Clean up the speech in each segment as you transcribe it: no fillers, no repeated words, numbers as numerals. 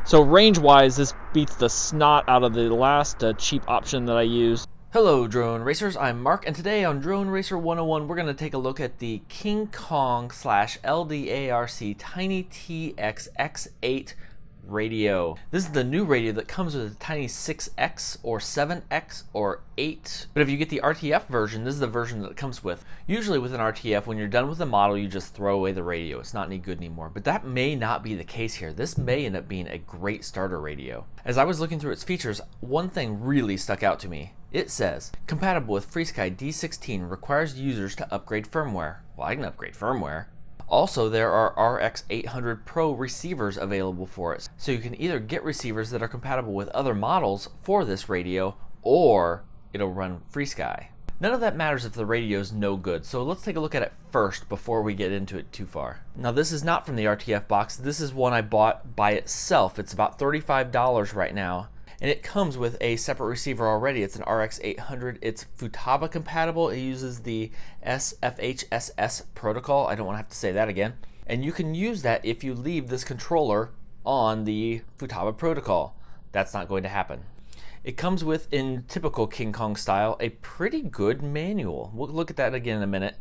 So range-wise, this beats the snot out of the last cheap option that I used. Hello Drone Racers, I'm Mark, and today on Drone Racer 101 we're going to take a look at the KingKong LDARC Tiny6X X8 radio. This is the new radio that comes with a Tiny6X or 7X or 8. But if you get the RTF version, this is the version that it comes with. Usually with an RTF, when you're done with the model, you just throw away the radio. It's not any good anymore. But that may not be the case here. This may end up being a great starter radio. As I was looking through its features, one thing really stuck out to me. It says, compatible with FrSky D8, requires users to upgrade firmware. Well, I can upgrade firmware. Also, there are RX 800 Pro receivers available for it. So you can either get receivers that are compatible with other models for this radio, or it'll run FrSky. None of that matters if the radio is no good, so let's take a look at it first before we get into it too far. Now this is not from the RTF box, this is one I bought by itself. It's about $35 right now. And it comes with a separate receiver already. It's an RX 800. It's Futaba compatible. It uses the S-FHSS protocol. I don't want to have to say that again. And you can use that if you leave this controller on the Futaba protocol. That's not going to happen. It comes with, in typical KingKong style, a pretty good manual. We'll look at that again in a minute.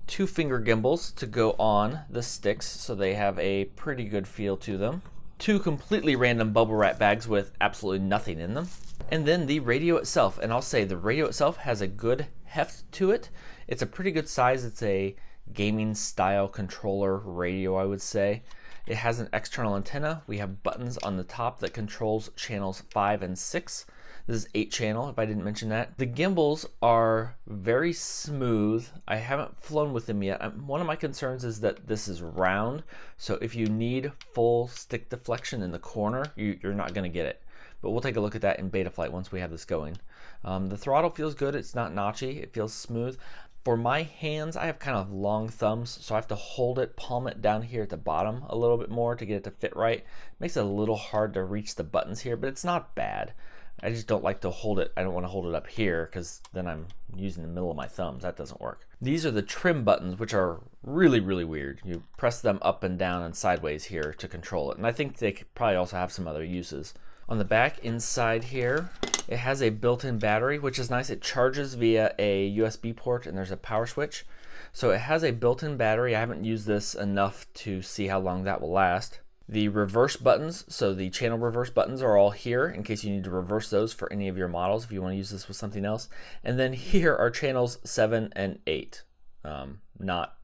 2 finger gimbals to go on the sticks, so they have a pretty good feel to them. 2 completely random bubble wrap bags with absolutely nothing in them. And then the radio itself, and I'll say the radio itself has a good heft to it. It's a pretty good size. It's a gaming style controller radio, I would say. It has an external antenna. We have buttons on the top that controls channels 5 and 6. This is 8 channel, if I didn't mention that. The gimbals are very smooth. I haven't flown with them yet. One of my concerns is that this is round, so if you need full stick deflection in the corner, you're not going to get it. But we'll take a look at that in Betaflight once we have this going. The throttle feels good. It's not notchy. It feels smooth. For my hands, I have kind of long thumbs, so I have to hold it, palm it down here at the bottom a little bit more to get it to fit right. It makes it a little hard to reach the buttons here, but it's not bad. I just don't like to hold it. I don't want to hold it up here because then I'm using the middle of my thumbs. That doesn't work. These are the trim buttons, which are really, really weird. You press them up and down and sideways here to control it. And I think they could probably also have some other uses. On the back inside here, it has a built-in battery, which is nice. It charges via a USB port and there's a power switch. So it has a built-in battery. I haven't used this enough to see how long that will last. The reverse buttons, so the channel reverse buttons are all here in case you need to reverse those for any of your models if you want to use this with something else. And then here are channels 7 and 8. Not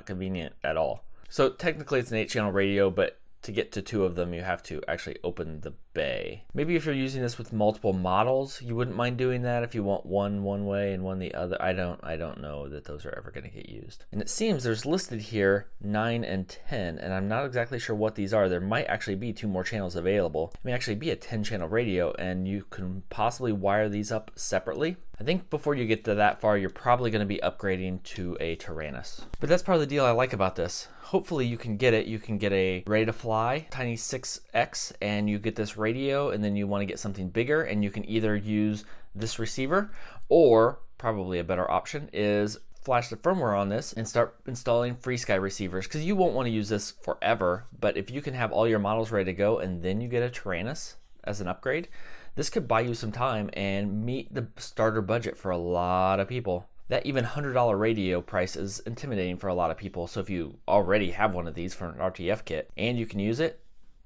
convenient at all. So technically it's an 8-channel radio, but to get to 2 of them you have to actually open the bay. Maybe if you're using this with multiple models, you wouldn't mind doing that if you want one way and one the other. I don't know that those are ever going to get used. And it seems there's listed here 9 and 10, and I'm not exactly sure what these are. There might actually be 2 more channels available. It may actually be a 10-channel radio, and you can possibly wire these up separately. I think before you get to that far, you're probably going to be upgrading to a Tyrannus. But that's part of the deal I like about this. Hopefully you can get it. You can get a ready to fly Tiny6X, and you get this radio, and then you want to get something bigger, and you can either use this receiver, or probably a better option is flash the firmware on this and start installing FrSky receivers, because you won't want to use this forever. But if you can have all your models ready to go and then you get a Tyrannus as an upgrade, this could buy you some time and meet the starter budget for a lot of people. That even $100 radio price is intimidating for a lot of people. So if you already have one of these for an RTF kit and you can use it,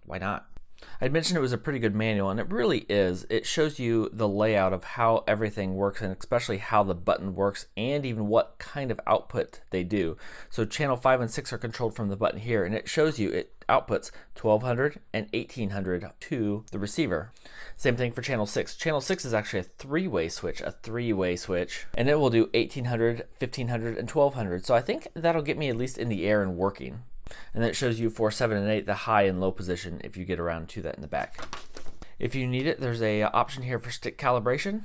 why not? I'd mentioned it was a pretty good manual, and it really is. It shows you the layout of how everything works, and especially how the button works, and even what kind of output they do. So channel 5 and 6 are controlled from the button here, and it shows you it outputs 1200 and 1800 to the receiver. Same thing for channel 6. Channel 6 is actually a three-way switch, and it will do 1800, 1500, and 1200. So I think that'll get me at least in the air and working. And then it shows you for 7 and 8 the high and low position if you get around to that in the back. If you need it, there's a option here for stick calibration,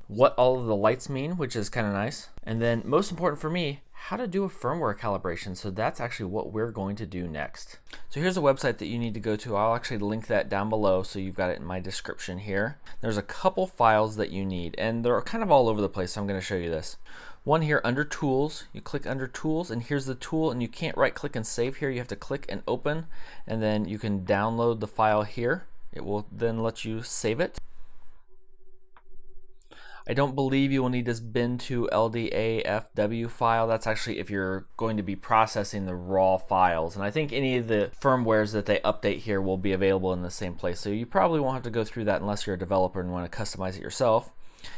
what all of the lights mean, which is kind of nice, and then most important for me, how to do a firmware calibration. So that's actually what we're going to do next. So here's a website that you need to go to. I'll actually link that down below so you've got it in my description here. There's a couple files that you need, and they're kind of all over the place, so I'm going to show you this. One here under Tools, you click under Tools, and here's the tool, and you can't right click and save here. You have to click and open, and then you can download the file here It will then let you save it. I don't believe you will need this bin to LDAFW file. That's actually if you're going to be processing the raw files. And I think any of the firmwares that they update here will be available in the same place. So you probably won't have to go through that unless you're a developer and want to customize it yourself.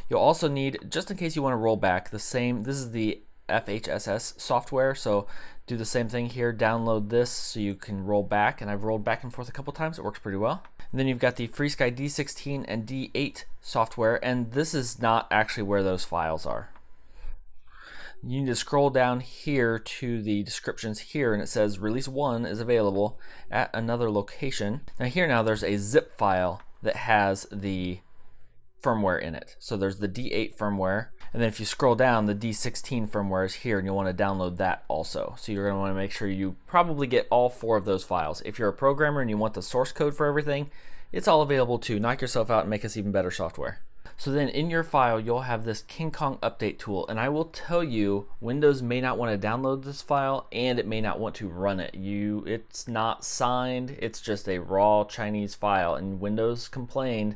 You'll also need, just in case you want to roll back, the same, this is the FHSS software. So do the same thing here, download this so you can roll back. And I've rolled back and forth a couple times. It works pretty well. And then you've got the FrSky D16 and D8 software, and this is not actually where those files are. You need to scroll down here to the descriptions here, and it says release 1 is available at another location. Now there's a zip file that has the firmware in it. So there's the D8 firmware, and then if you scroll down, the D16 firmware is here, and you'll want to download that also. So you're going to want to make sure you probably get all 4 of those files. If you're a programmer and you want the source code for everything, it's all available too. Knock yourself out and make us even better software. So then in your file, you'll have this KingKong update tool, and I will tell you, Windows may not want to download this file, and it may not want to run it. It's not signed, it's just a raw Chinese file, and Windows complained.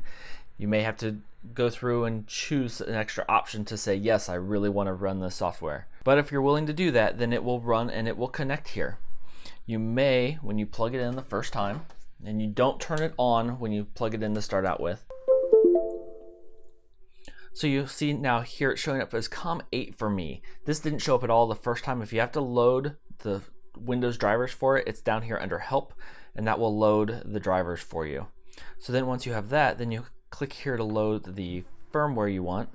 You may have to go through and choose an extra option to say, yes, I really want to run this software. But if you're willing to do that, then it will run and it will connect here. You may, when you plug it in the first time, and you don't turn it on when you plug it in to start out with. So you see now here it's showing up as COM8 for me. This didn't show up at all the first time. If you have to load the Windows drivers for it, it's down here under Help, and that will load the drivers for you. So then once you have that, then you click here to load the firmware you want.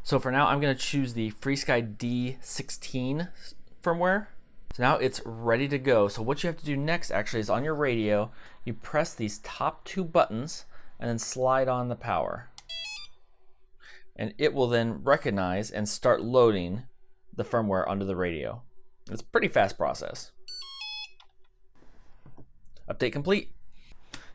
So for now, I'm going to choose the FrSky D16 firmware. So now it's ready to go. So what you have to do next actually is on your radio, you press these top 2 buttons and then slide on the power. And it will then recognize and start loading the firmware onto the radio. It's a pretty fast process. Update complete.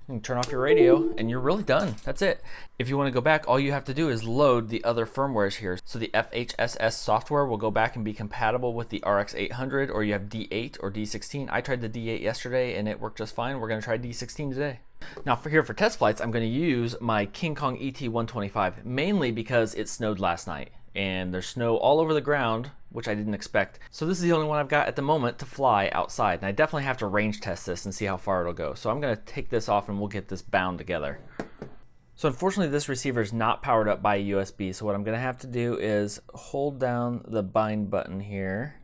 You can turn off your radio and you're really done. That's it. If you want to go back, all you have to do is load the other firmwares here. So the FHSS software will go back and be compatible with the RX 800, or you have D8 or D16. I tried the D8 yesterday and it worked just fine. We're going to try D16 today. Now for test flights, I'm going to use my KingKong ET-125, mainly because it snowed last night and there's snow all over the ground, which I didn't expect. So this is the only one I've got at the moment to fly outside, and I definitely have to range test this and see how far it'll go. So I'm going to take this off and we'll get this bound together. So unfortunately this receiver is not powered up by USB, so what I'm going to have to do is hold down the bind button here.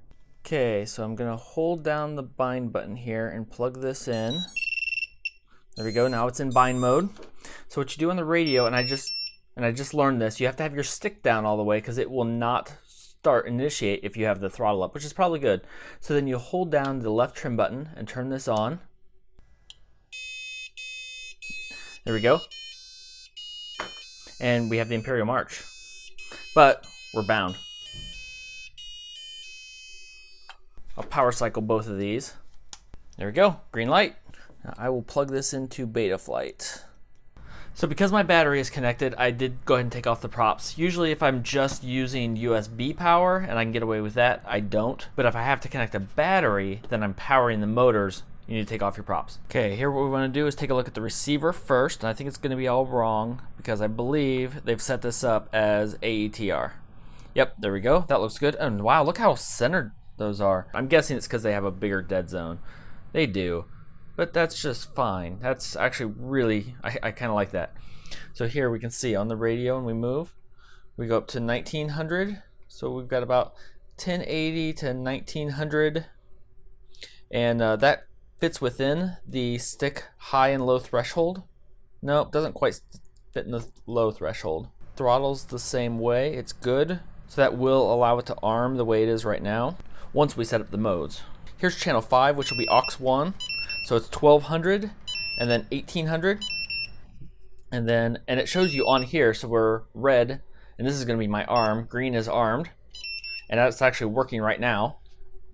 Okay, so I'm going to hold down the bind button here and plug this in. There we go, now it's in bind mode. So what you do on the radio, and I just learned this, you have to have your stick down all the way because it will not initiate if you have the throttle up, which is probably good. So then you hold down the left trim button and turn this on. There we go. And we have the Imperial March. But we're bound. I'll power cycle both of these. There we go, green light. Now I will plug this into Betaflight. So because my battery is connected, I did go ahead and take off the props. Usually if I'm just using USB power and I can get away with that, I don't. But if I have to connect a battery, then I'm powering the motors, you need to take off your props. Okay, here what we want to do is take a look at the receiver first. And I think it's going to be all wrong because I believe they've set this up as AETR. Yep, there we go. That looks good. And wow, look how centered those are. I'm guessing it's because they have a bigger dead zone. They do. But that's just fine. That's actually really, I kind of like that. So here we can see on the radio when we move, we go up to 1900. So we've got about 1080 to 1900. And that fits within the stick high and low threshold. No, it doesn't quite fit in the low threshold. Throttle's the same way, it's good. So that will allow it to arm the way it is right now once we set up the modes. Here's channel 5, which will be aux 1. So it's 1200 and then 1800, and it shows you on here. So we're red, and this is going to be my arm. Green is armed, and that's actually working right now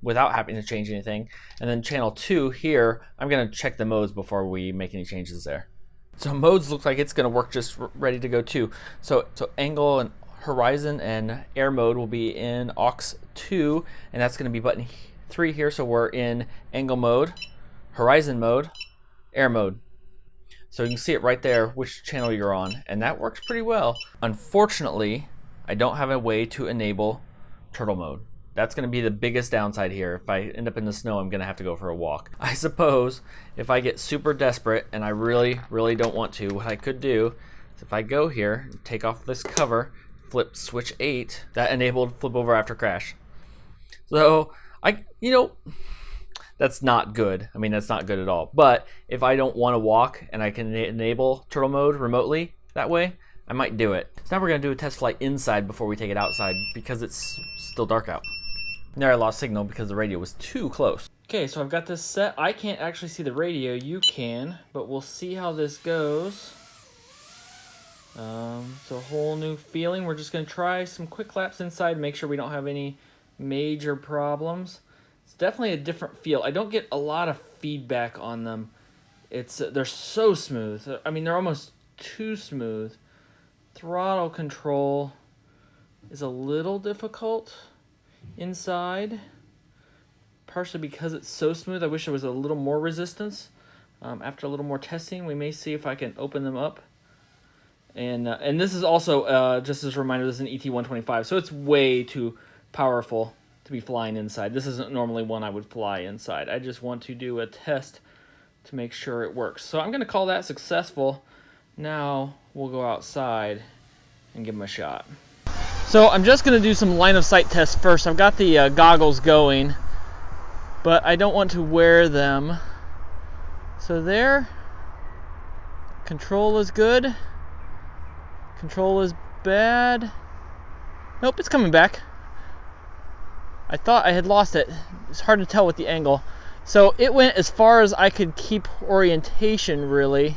without having to change anything. And then channel 2 here, I'm going to check the modes before we make any changes there. So modes look like it's going to work just ready to go too. So angle and horizon and air mode will be in aux 2, and that's going to be button 3 here. So we're in angle mode, horizon mode, air mode. So you can see it right there, which channel you're on, and that works pretty well. Unfortunately, I don't have a way to enable turtle mode. That's going to be the biggest downside here. If I end up in the snow, I'm going to have to go for a walk. I suppose if I get super desperate and I really don't want to, what I could do is if I go here, take off this cover, flip switch 8, that enabled flip over after crash. So that's not good. I mean, that's not good at all. But if I don't want to walk and I can enable turtle mode remotely that way, I might do it. So now we're going to do a test flight inside before we take it outside because it's still dark out. And there I lost signal because the radio was too close. Okay, so I've got this set. I can't actually see the radio. You can, but we'll see how this goes. It's a whole new feeling. We're just going to try some quick laps inside, make sure we don't have any major problems. It's definitely a different feel. I don't get a lot of feedback on them. They're so smooth. I mean, they're almost too smooth. Throttle control is a little difficult inside, partially because it's so smooth. I wish there was a little more resistance. After a little more testing, we may see if I can open them up. And this is also, just as a reminder, this is an ET-125, so it's way too powerful to be flying inside. This isn't normally one I would fly inside. I just want to do a test to make sure it works. So I'm going to call that successful. Now we'll go outside and give them a shot. So I'm just going to do some line of sight tests first. I've got the goggles going, but I don't want to wear them. So there, control is good. Control is bad. Nope, it's coming back. I thought I had lost it. It's hard to tell with the angle. So it went as far as I could keep orientation, really,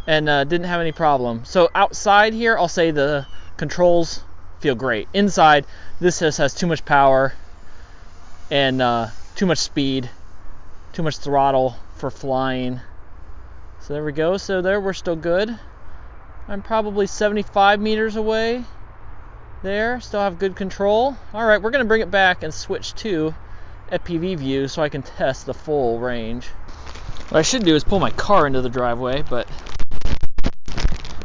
and didn't have any problem. So outside here, I'll say the controls feel great. Inside, this just has too much power and too much speed, too much throttle for flying. So there we go. So there, we're still good. I'm probably 75 meters away. There, still have good control. Alright, we're going to bring it back and switch to FPV view so I can test the full range. What I should do is pull my car into the driveway,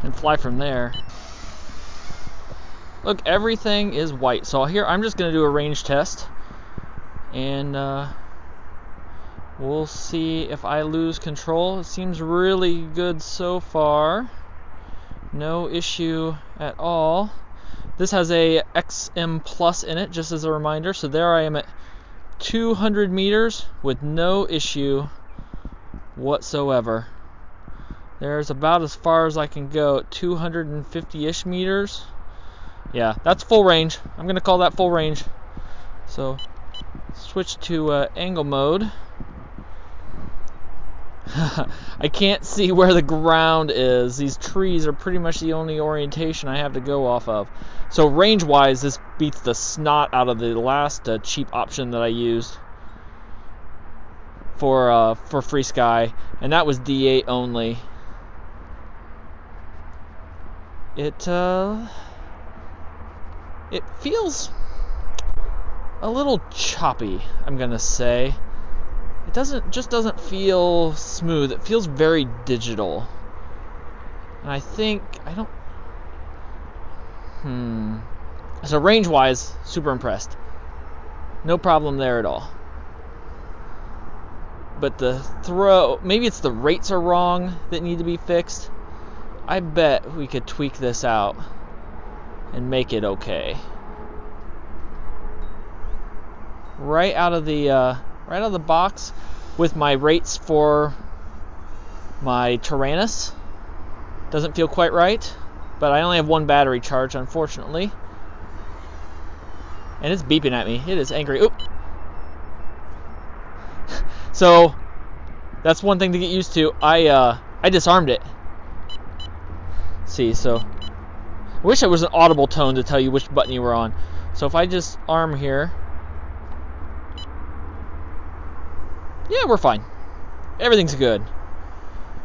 and fly from there. Look, everything is white. So here, I'm just going to do a range test, and we'll see if I lose control. It seems really good so far. No issue at all. This has a XM Plus in it, just as a reminder. So there I am at 200 meters with no issue whatsoever. There's about as far as I can go at 250-ish meters. Yeah, that's full range. I'm going to call that full range. So switch to angle mode. I can't see where the ground is. These trees are pretty much the only orientation I have to go off of. So range-wise, this beats the snot out of the last cheap option that I used for FrSky, and that was D8 only. It feels a little choppy, I'm gonna say. It just doesn't feel smooth. It feels very digital. And I don't... So range-wise, super impressed. No problem there at all. But the throw... Maybe it's the rates are wrong that need to be fixed. I bet we could tweak this out and make it okay. Right out of the box with my rates for my Tyrannus. Doesn't feel quite right, but I only have one battery charge, unfortunately. And it's beeping at me. It is angry. Oop. So that's one thing to get used to. I disarmed it. See, so I wish it was an audible tone to tell you which button you were on. So if I just arm here, yeah, we're fine. Everything's good.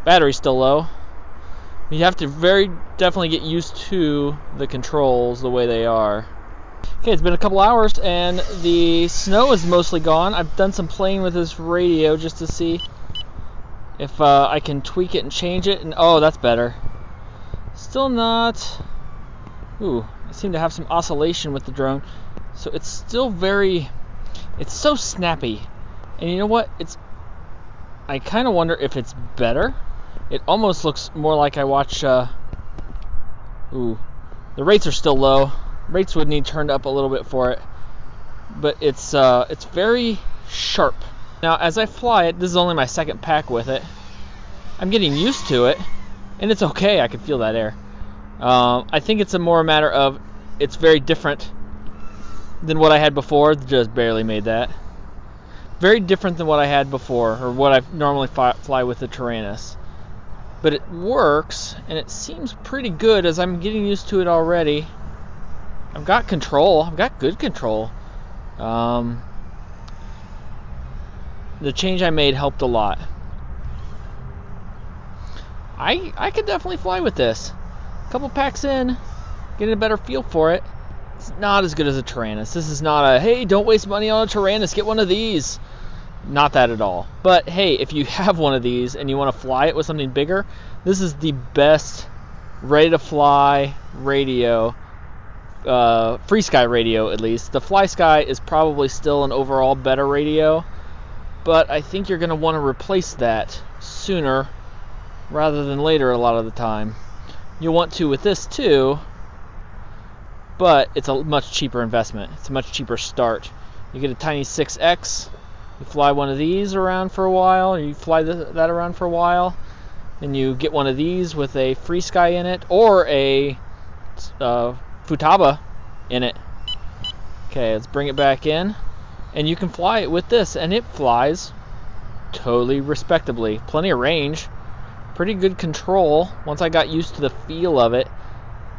Battery's still low. You have to very definitely get used to the controls the way they are. Okay, it's been a couple hours and the snow is mostly gone. I've done some playing with this radio just to see if I can tweak it and change it. And oh, that's better. Still not. Ooh, I seem to have some oscillation with the drone. So it's still very, it's so snappy. And you know what? I kind of wonder if it's better. It almost looks more like I watch, ooh, the rates are still low. Rates would need turned up a little bit for it. But it's very sharp. Now, as I fly it, this is only my second pack with it. I'm getting used to it, and it's okay. I can feel that air. I think it's a more matter of it's very different than what I had before. Just barely made that. Very different than what I had before, or what I normally fly with the Tyrannus. But it works, and it seems pretty good as I'm getting used to it already. I've got control. I've got good control. The change I made helped a lot. I could definitely fly with this. A couple packs in, getting a better feel for it. It's not as good as a Tyrannus. This is not a, hey, don't waste money on a Tyrannus, get one of these. Not that at all. But hey, if you have one of these and you want to fly it with something bigger, this is the best ready to fly radio, FrSky radio at least. The FlySky is probably still an overall better radio, but I think you're going to want to replace that sooner rather than later a lot of the time. You'll want to with this too, but it's a much cheaper investment. It's a much cheaper start. You get a Tiny6X, you fly one of these around for a while, or you fly that around for a while, and you get one of these with a FrSky in it, or a Futaba in it. Okay, let's bring it back in, and you can fly it with this, and it flies totally respectably. Plenty of range, pretty good control once I got used to the feel of it.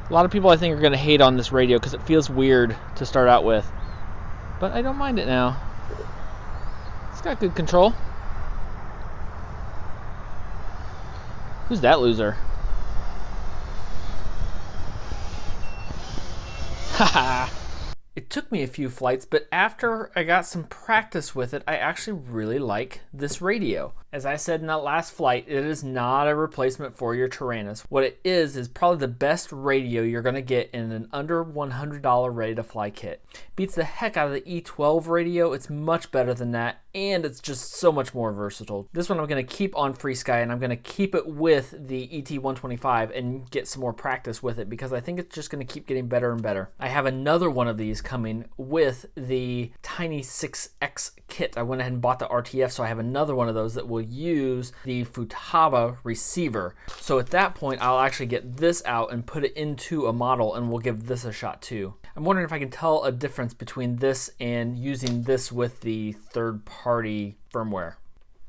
A lot of people I think are going to hate on this radio because it feels weird to start out with, but I don't mind it now. It's got good control. Who's that loser? Haha. It took me a few flights, but after I got some practice with it, I actually really like this radio. As I said in that last flight, it is not a replacement for your Tyrannus. What it is probably the best radio you're going to get in an under $100 ready-to-fly kit. Beats the heck out of the E12 radio. It's much better than that, and it's just so much more versatile. This one I'm going to keep on FrSky, and I'm going to keep it with the ET125 and get some more practice with it because I think it's just going to keep getting better and better. I have another one of these coming with the Tiny6X kit. I went ahead and bought the RTF, so I have another one of those that will use the Futaba receiver. So at that point, I'll actually get this out and put it into a model, and we'll give this a shot too. I'm wondering if I can tell a difference between this and using this with the third-party firmware.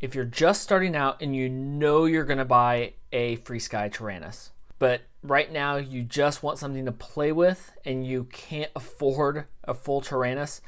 If you're just starting out and you know you're going to buy a FrSky Tyrannus, but right now you just want something to play with and you can't afford a full Tyrannus,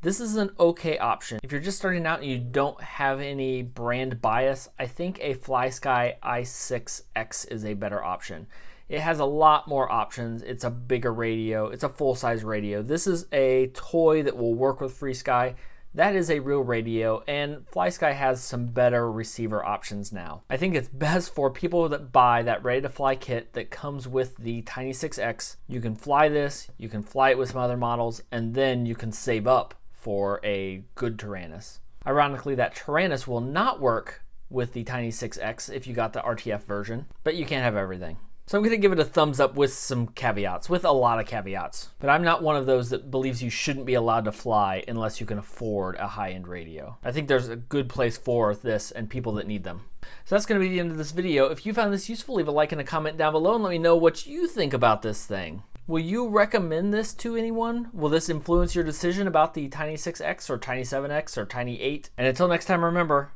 this is an okay option. If you're just starting out and you don't have any brand bias, I think a FlySky i6X is a better option. It has a lot more options. It's a bigger radio. It's a full-size radio. This is a toy that will work with FrSky. That is a real radio, and FlySky has some better receiver options now. I think it's best for people that buy that ready-to-fly kit that comes with the Tiny6X. You can fly this, you can fly it with some other models, and then you can save up for a good Tyrannus. Ironically, that Tyrannus will not work with the Tiny6X if you got the RTF version, but you can't have everything. So I'm going to give it a thumbs up with some caveats, with a lot of caveats. But I'm not one of those that believes you shouldn't be allowed to fly unless you can afford a high-end radio. I think there's a good place for this and people that need them. So that's going to be the end of this video. If you found this useful, leave a like and a comment down below and let me know what you think about this thing. Will you recommend this to anyone? Will this influence your decision about the Tiny6X or Tiny7X or Tiny8? And until next time, remember,